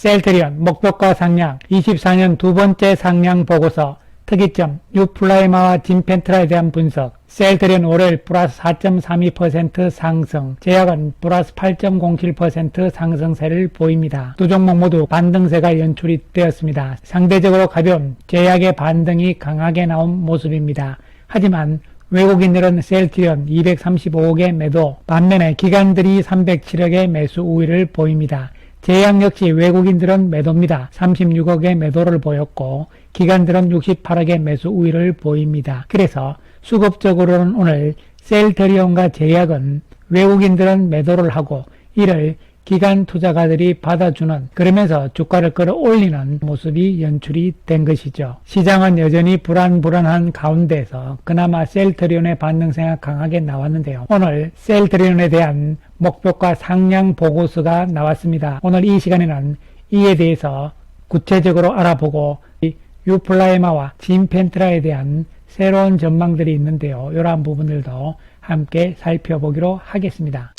셀트리온 목표가 상향 24년 두 번째 상향 보고서 특이점 유플라이마와 진펜트라에 대한 분석 셀트리온 월요일 플러스 4.32% 상승 제약은 플러스 8.07% 상승세를 보입니다. 두 종목 모두 반등세가 연출이 되었습니다. 상대적으로 가벼운 제약의 반등이 강하게 나온 모습입니다. 하지만 외국인들은 셀트리온 235억의 매도 반면에 기관들이 307억의 매수 우위를 보입니다. 제약 역시 외국인들은 매도입니다. 36억의 매도를 보였고 기관들은 68억의 매수 우위를 보입니다. 그래서 수급적으로는 오늘 셀트리온과 제약은 외국인들은 매도를 하고 이를 기관 투자가들이 받아주는 그러면서 주가를 끌어올리는 모습이 연출이 된 것이죠. 시장은 여전히 불안한 가운데서 그나마 셀트리온의 반등세가 강하게 나왔는데요. 오늘 셀트리온에 대한 목표가 상향 보고서가 나왔습니다. 오늘 이 시간에는 이에 대해서 구체적으로 알아보고 유플라이마와 진펜트라에 대한 새로운 전망들이 있는데요. 이러한 부분들도 함께 살펴보기로 하겠습니다.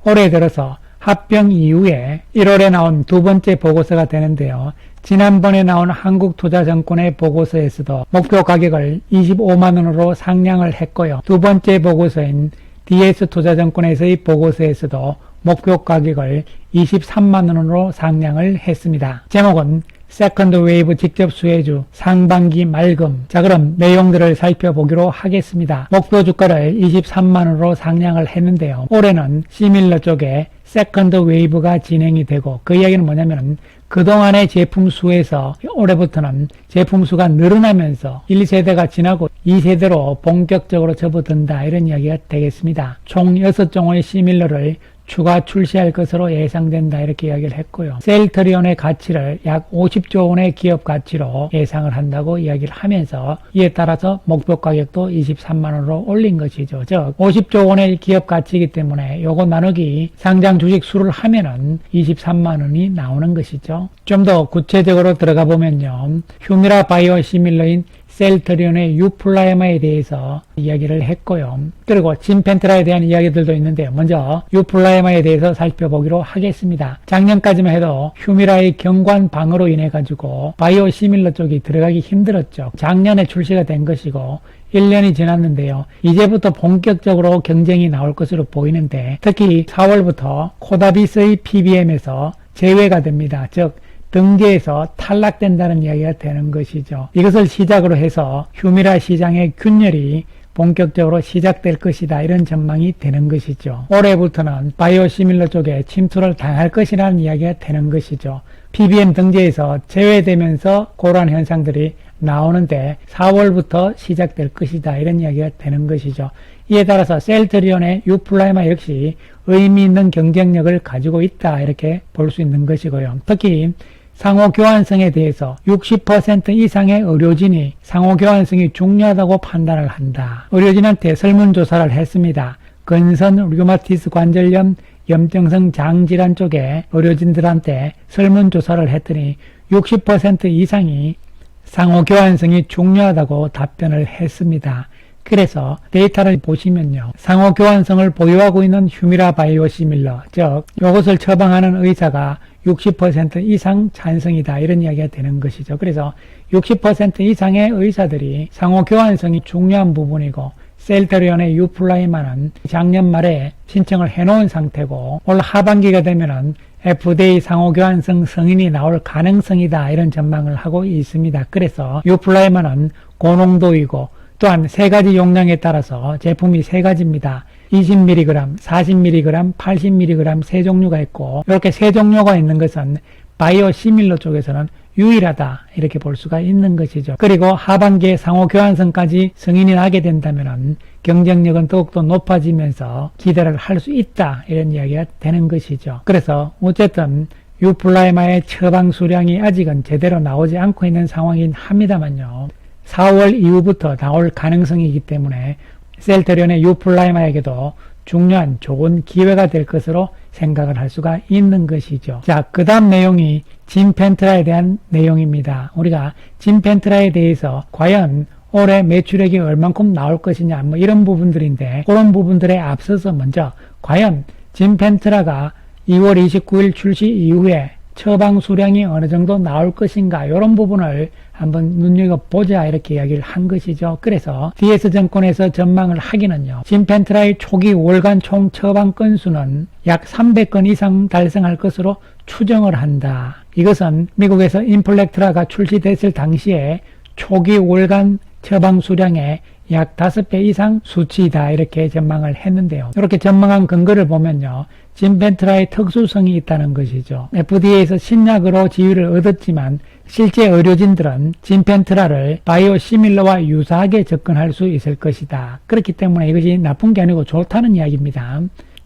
올해 들어서 합병 이후에 1월에 나온 두 번째 보고서가 되는데요. 지난번에 나온 한국투자증권의 보고서에서도 목표 가격을 25만원으로 상향을 했고요. 두 번째 보고서인 DS투자증권에서의 보고서에서도 목표 가격을 23만원으로 상향을 했습니다. 제목은 세컨드 웨이브 직접 수혜주 상반기 말금. 자, 그럼 내용들을 살펴보기로 하겠습니다. 목표 주가를 23만원으로 상향을 했는데요. 올해는 시밀러 쪽에 세컨드 웨이브가 진행이 되고 그 이야기는 뭐냐면 그동안의 제품 수에서 올해부터는 제품 수가 늘어나면서 1세대가 지나고 2세대로 본격적으로 접어든다 이런 이야기가 되겠습니다. 총 6종의 시밀러를 추가 출시할 것으로 예상된다 이렇게 이야기를 했고요. 셀트리온의 가치를 약 50조 원의 기업 가치로 예상을 한다고 이야기를 하면서 이에 따라서 목표 가격도 23만원으로 올린 것이죠. 즉 50조 원의 기업 가치이기 때문에 요거 나누기 상장 주식 수를 하면은 23만원이 나오는 것이죠. 좀 더 구체적으로 들어가 보면요. 휴미라 바이오 시밀러인 셀트리온의 유플라이마에 대해서 이야기를 했고요. 그리고 진펜트라에 대한 이야기들도 있는데 먼저 유플라이마에 대해서 살펴보기로 하겠습니다. 작년까지만 해도 휴미라의 경관 방어로 인해 가지고 바이오 시밀러 쪽이 들어가기 힘들었죠. 작년에 출시가 된 것이고 1년이 지났는데요. 이제부터 본격적으로 경쟁이 나올 것으로 보이는데 특히 4월부터 코다비스의 PBM에서 제외가 됩니다. 즉 등재에서 탈락된다는 이야기가 되는 것이죠. 이것을 시작으로 해서 휴미라 시장의 균열이 본격적으로 시작될 것이다 이런 전망이 되는 것이죠. 올해부터는 바이오시밀러 쪽에 침투를 당할 것이라는 이야기가 되는 것이죠. PBM 등재에서 제외되면서 그러한 현상들이 나오는데 4월부터 시작될 것이다 이런 이야기가 되는 것이죠. 이에 따라서 셀트리온의 유플라이마 역시 의미 있는 경쟁력을 가지고 있다 이렇게 볼 수 있는 것이고요. 특히 상호 교환성에 대해서 60% 이상의 의료진이 상호 교환성이 중요하다고 판단을 한다. 의료진한테 설문조사를 했습니다. 근선, 류마티스 관절염, 염증성 장질환 쪽에 의료진들한테 설문조사를 했더니 60% 이상이 상호 교환성이 중요하다고 답변을 했습니다. 그래서 데이터를 보시면요. 상호 교환성을 보유하고 있는 휴미라 바이오시밀러, 즉 이것을 처방하는 의사가 60% 이상 찬성이다 이런 이야기가 되는 것이죠. 그래서 60% 이상의 의사들이 상호 교환성이 중요한 부분이고 셀트리온의 유플라이마는 작년 말에 신청을 해놓은 상태고 올 하반기가 되면은 FDA 상호 교환성 승인이 나올 가능성이다 이런 전망을 하고 있습니다. 그래서 유플라이마는 고농도이고 또한 세 가지 용량에 따라서 제품이 세 가지입니다. 20mg, 40mg, 80mg 세 종류가 있고 이렇게 세 종류가 있는 것은 바이오 시밀러 쪽에서는 유일하다 이렇게 볼 수가 있는 것이죠. 그리고 하반기에 상호 교환성까지 승인이 나게 된다면 경쟁력은 더욱더 높아지면서 기대를 할 수 있다 이런 이야기가 되는 것이죠. 그래서 어쨌든 유플라이마의 처방 수량이 아직은 제대로 나오지 않고 있는 상황이긴 합니다만요. 4월 이후부터 나올 가능성이기 때문에 셀트리온의 유플라이마에게도 중요한 좋은 기회가 될 것으로 생각을 할 수가 있는 것이죠. 자, 그 다음 내용이 진펜트라에 대한 내용입니다. 우리가 진펜트라에 대해서 과연 올해 매출액이 얼만큼 나올 것이냐 뭐 이런 부분들인데 그런 부분들에 앞서서 먼저 과연 진펜트라가 2월 29일 출시 이후에 처방 수량이 어느 정도 나올 것인가 이런 부분을 한번 눈여겨보자 이렇게 이야기를 한 것이죠. 그래서 DS증권에서 전망을 하기는요. 진펜트라의 초기 월간 총 처방 건수는 약 300건 이상 달성할 것으로 추정을 한다. 이것은 미국에서 인플렉트라가 출시됐을 당시에 초기 월간 처방 수량의 약 5배 이상 수치이다 이렇게 전망을 했는데요. 이렇게 전망한 근거를 보면요. 진펜트라의 특수성이 있다는 것이죠. FDA에서 신약으로 지위를 얻었지만 실제 의료진들은 진펜트라를 바이오시밀러와 유사하게 접근할 수 있을 것이다. 그렇기 때문에 이것이 나쁜 게 아니고 좋다는 이야기입니다.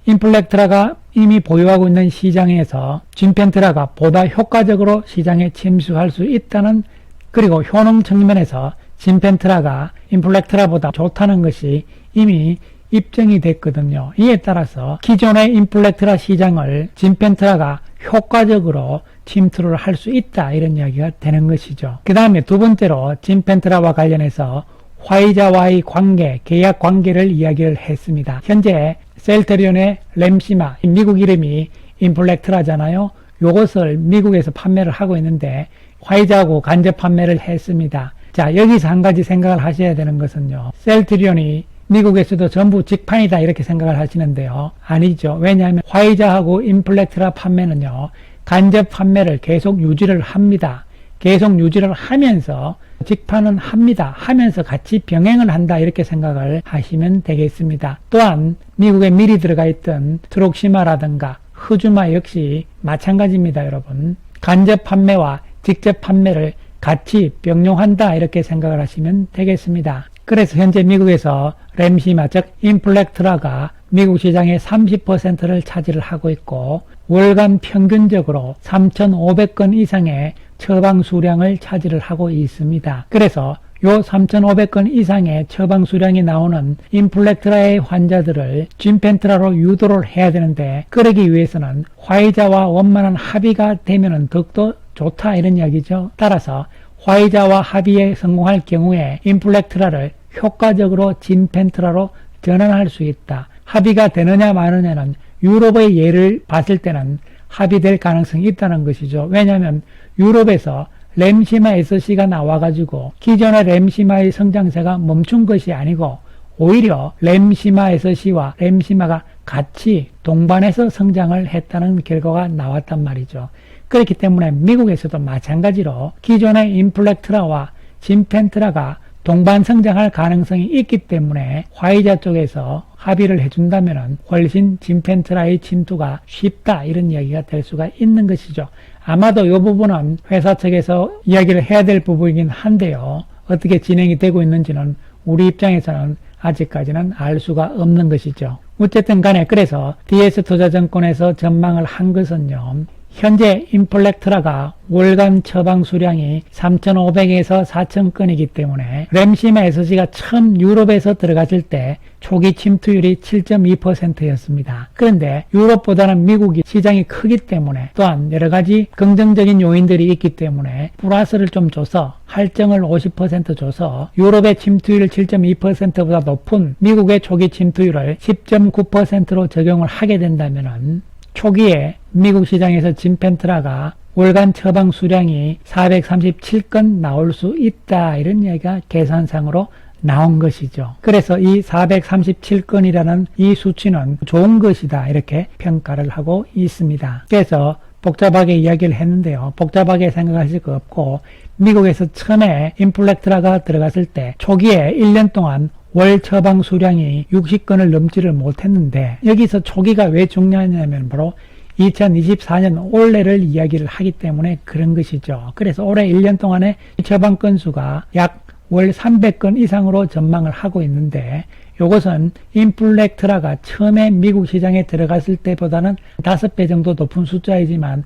인플렉트라가 이미 보유하고 있는 시장에서 진펜트라가 보다 효과적으로 시장에 침수할 수 있다는, 그리고 효능 측면에서 진펜트라가 인플렉트라보다 좋다는 것이 이미 입증이 됐거든요. 이에 따라서 기존의 인플렉트라 시장을 진펜트라가 효과적으로 침투를 할 수 있다 이런 이야기가 되는 것이죠. 그 다음에 두 번째로 진펜트라와 관련해서 화이자와의 관계, 계약 관계를 이야기를 했습니다. 현재 셀트리온의 램시마, 미국 이름이 인플렉트라잖아요. 이것을 미국에서 판매를 하고 있는데 화이자하고 간접 판매를 했습니다. 자, 여기서 한 가지 생각을 하셔야 되는 것은요. 셀트리온이 미국에서도 전부 직판이다 이렇게 생각을 하시는데요. 아니죠. 왜냐하면 화이자하고 인플렉트라 판매는요. 간접 판매를 계속 유지를 합니다. 계속 유지를 하면서 직판은 합니다. 하면서 같이 병행을 한다 이렇게 생각을 하시면 되겠습니다. 또한 미국에 미리 들어가 있던 트록시마라든가 흐주마 역시 마찬가지입니다. 여러분. 간접 판매와 직접 판매를 같이 병용한다 이렇게 생각을 하시면 되겠습니다. 그래서 현재 미국에서 램시마 즉 인플렉트라가 미국 시장의 30%를 차지를 하고 있고 월간 평균적으로 3,500건 이상의 처방 수량을 차지를 하고 있습니다. 그래서 요 3,500건 이상의 처방 수량이 나오는 인플렉트라의 환자들을 진펜트라로 유도를 해야 되는데 그러기 위해서는 화이자와 원만한 합의가 되면 더욱더 좋다 이런 이야기죠. 따라서 화이자와 합의에 성공할 경우에 인플렉트라를 효과적으로 진펜트라로 전환할 수 있다. 합의가 되느냐 마느냐는 유럽의 예를 봤을 때는 합의될 가능성이 있다는 것이죠. 왜냐하면 유럽에서 램시마 SC가 나와가지고 기존의 램시마의 성장세가 멈춘 것이 아니고 오히려 램시마 SC와 램시마가 같이 동반해서 성장을 했다는 결과가 나왔단 말이죠. 그렇기 때문에 미국에서도 마찬가지로 기존의 인플렉트라와 진펜트라가 동반 성장할 가능성이 있기 때문에 화이자 쪽에서 합의를 해준다면 훨씬 진펜트라의 침투가 쉽다 이런 이야기가 될 수가 있는 것이죠. 아마도 이 부분은 회사 측에서 이야기를 해야 될 부분이긴 한데요. 어떻게 진행이 되고 있는지는 우리 입장에서는 아직까지는 알 수가 없는 것이죠. 어쨌든 간에 그래서 DS투자증권에서 전망을 한 것은요. 현재 인플렉트라가 월간 처방 수량이 3,500에서 4,000건이기 때문에 램시마 SC가 처음 유럽에서 들어갔을 때 초기 침투율이 7.2%였습니다. 그런데 유럽보다는 미국이 시장이 크기 때문에 또한 여러가지 긍정적인 요인들이 있기 때문에 플러스를 좀 줘서 할증을 50% 줘서 유럽의 침투율 7.2%보다 높은 미국의 초기 침투율을 10.9%로 적용을 하게 된다면 초기에 미국 시장에서 진펜트라가 월간 처방 수량이 437건 나올 수 있다 이런 이야기가 계산상으로 나온 것이죠. 그래서 이 437건이라는 이 수치는 좋은 것이다 이렇게 평가를 하고 있습니다. 그래서 복잡하게 이야기를 했는데요. 복잡하게 생각하실 거 없고 미국에서 처음에 인플렉트라가 들어갔을 때 초기에 1년 동안 월 처방 수량이 60건을 넘지를 못했는데 여기서 초기가 왜 중요하냐면 바로 2024년 올해를 이야기를 하기 때문에 그런 것이죠. 그래서 올해 1년 동안의 처방 건수가 약 월 300건 이상으로 전망을 하고 있는데 이것은 인플렉트라가 처음에 미국 시장에 들어갔을 때보다는 5배 정도 높은 숫자이지만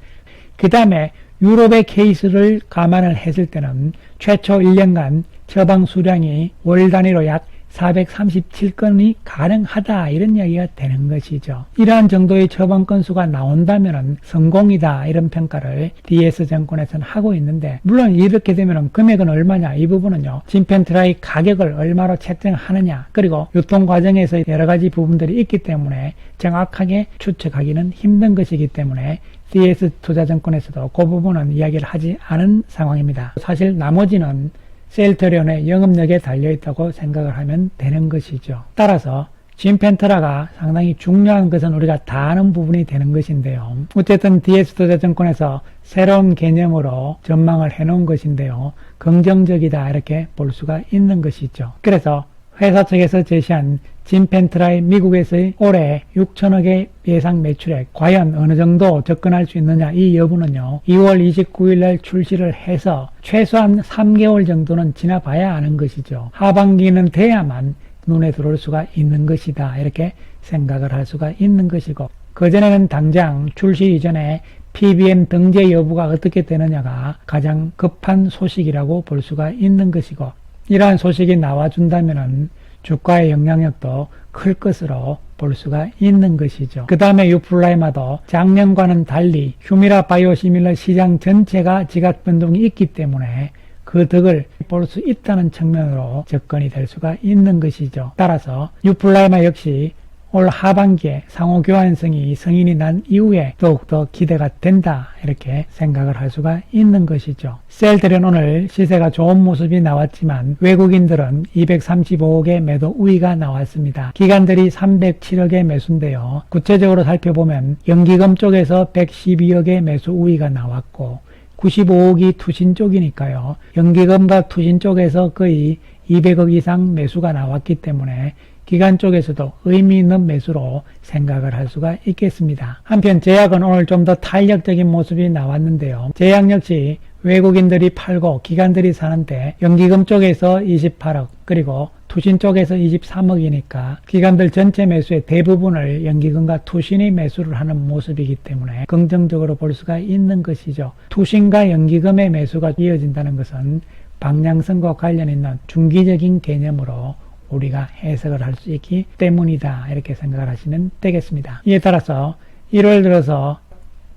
그 다음에 유럽의 케이스를 감안을 했을 때는 최초 1년간 처방 수량이 월 단위로 약 437건이 가능하다 이런 이야기가 되는 것이죠. 이러한 정도의 처분 건수가 나온다면 성공이다 이런 평가를 DS증권에서는 하고 있는데, 물론 이렇게 되면 금액은 얼마냐, 이 부분은요 진펜트라의 가격을 얼마로 책정하느냐, 그리고 유통 과정에서 여러 가지 부분들이 있기 때문에 정확하게 추측하기는 힘든 것이기 때문에 DS투자증권에서도 그 부분은 이야기를 하지 않은 상황입니다. 사실 나머지는 셀트리온의 영업력에 달려있다고 생각을 하면 되는 것이죠. 따라서 진펜트라가 상당히 중요한 것은 우리가 다 아는 부분이 되는 것인데요. 어쨌든 DS투자증권에서 새로운 개념으로 전망을 해놓은 것인데요. 긍정적이다 이렇게 볼 수가 있는 것이죠. 그래서 회사 측에서 제시한 진펜트라의 미국에서의 올해 6천억의 예상 매출액 과연 어느 정도 접근할 수 있느냐, 이 여부는요 2월 29일 날 출시를 해서 최소한 3개월 정도는 지나봐야 아는 것이죠. 하반기는 돼야만 눈에 들어올 수가 있는 것이다 이렇게 생각을 할 수가 있는 것이고, 그전에는 당장 출시 이전에 PBM 등재 여부가 어떻게 되느냐가 가장 급한 소식이라고 볼 수가 있는 것이고, 이러한 소식이 나와준다면 주가의 영향력도 클 것으로 볼 수가 있는 것이죠. 그 다음에 유플라이마도 작년과는 달리 휴미라 바이오시밀러 시장 전체가 지각 변동이 있기 때문에 그 덕을 볼 수 있다는 측면으로 접근이 될 수가 있는 것이죠. 따라서 유플라이마 역시 올 하반기에 상호 교환성이 승인이 난 이후에 더욱더 기대가 된다 이렇게 생각을 할 수가 있는 것이죠. 셀트리온 오늘 시세가 좋은 모습이 나왔지만 외국인들은 235억의 매도 우위가 나왔습니다. 기관들이 307억의 매수인데요. 구체적으로 살펴보면 연기금 쪽에서 112억의 매수 우위가 나왔고 95억이 투신 쪽이니까요. 연기금과 투신 쪽에서 거의 200억 이상 매수가 나왔기 때문에 기관 쪽에서도 의미 있는 매수로 생각을 할 수가 있겠습니다. 한편 제약은 오늘 좀 더 탄력적인 모습이 나왔는데요. 제약 역시 외국인들이 팔고 기관들이 사는데 연기금 쪽에서 28억 그리고 투신 쪽에서 23억이니까 기관들 전체 매수의 대부분을 연기금과 투신이 매수를 하는 모습이기 때문에 긍정적으로 볼 수가 있는 것이죠. 투신과 연기금의 매수가 이어진다는 것은 방향성과 관련 있는 중기적인 개념으로 우리가 해석을 할 수 있기 때문이다 이렇게 생각을 하시면 되겠습니다. 이에 따라서 1월 들어서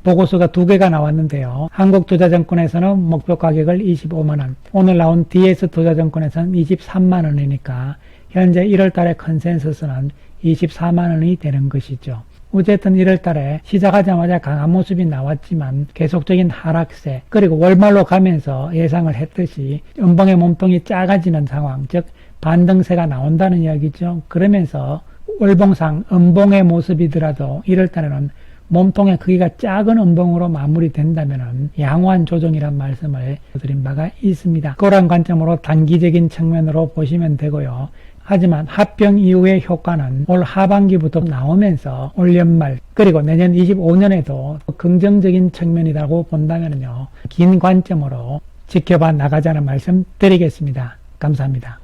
보고서가 2개가 나왔는데요. 한국투자증권에서는 목표 가격을 25만원, 오늘 나온 DS투자증권에서는 23만원이니까 현재 1월 달의 컨센서스는 24만원이 되는 것이죠. 어쨌든 1월 달에 시작하자마자 강한 모습이 나왔지만 계속적인 하락세, 그리고 월말로 가면서 예상을 했듯이 연봉의 몸통이 작아지는 상황, 즉 반등세가 나온다는 이야기죠. 그러면서 월봉상 음봉의 모습이더라도 1월달에는 몸통의 크기가 작은 음봉으로 마무리된다면 양호한 조정이란 말씀을 드린 바가 있습니다. 그런 관점으로 단기적인 측면으로 보시면 되고요. 하지만 합병 이후의 효과는 올 하반기부터 나오면서 올 연말 그리고 내년 25년에도 긍정적인 측면이라고 본다면요. 긴 관점으로 지켜봐 나가자는 말씀 드리겠습니다. 감사합니다.